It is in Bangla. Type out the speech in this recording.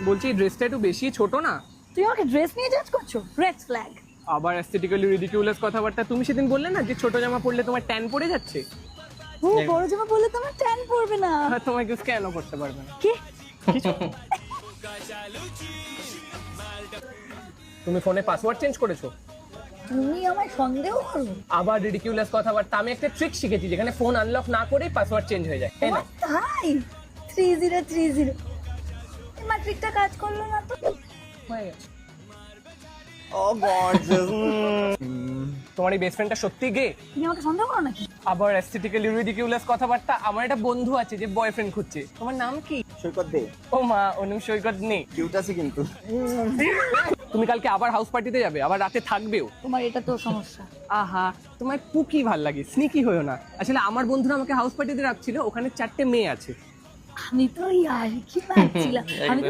বলছি ড্রেসটা একটু বেশি ছোট না? তুই আমাকে ড্রেস নিয়ে জাজ করছো? Red flag. আবার অ্যাস্থেটিক্যালি রিডিকিউলাস কথাবার্তা। তুমি সেদিন বললে না যে ছোট জামা পরলে তোমার ট্যান পড়ে যাচ্ছে। ও বড় জামা পরলে তোমার ট্যান পড়বে না। আর তোমাকে কেন করতে পারবে না? কি? তুমি ফোনে পাসওয়ার্ড চেঞ্জ করেছো? তুমি আমায় সন্দেহ করো? আবার রিডিকিউলাস কথাবার্তা। আমি একটা ট্রিক শিখেছি যেখানে ফোন আনলক না করেই পাসওয়ার্ড চেঞ্জ হয়ে যায়, তাই না? তাই 3030 তোমার ট্রিকটা কাজ করলো না তো? হয়ে গেছে। Oh gorgeous. তোমার এই বেস্ট ফ্রেন্ডটা সত্যি গে? তুমি আমাকে সন্দেহ করো নাকি? আবার অ্যাস্থেটিক্যালি রিডিকিউলাস কথাবার্তা। আমার একটা বন্ধু আছে যে বয়ফ্রেন্ড খুঁজছে। তোমার নাম কি? সৈকত দে, ও মা, অনু সৈকত নেই। কিউট আছে কিন্তু। তুমি কালকে আবার হাউস পার্টিতে যাবে, আবার রাতে থাকবেও। তোমার এটা তো সমস্যা। আহা, তোমার পুকি ভাল লাগে, স্নিকি হয়েও না। আসলে আমার বন্ধুরা আমাকে হাউস পার্টিতে রাখছিল, ওখানে 4টে মেয়ে আছে। আমি তো ইয়ার কি পাচ্ছিলাম। আমি তো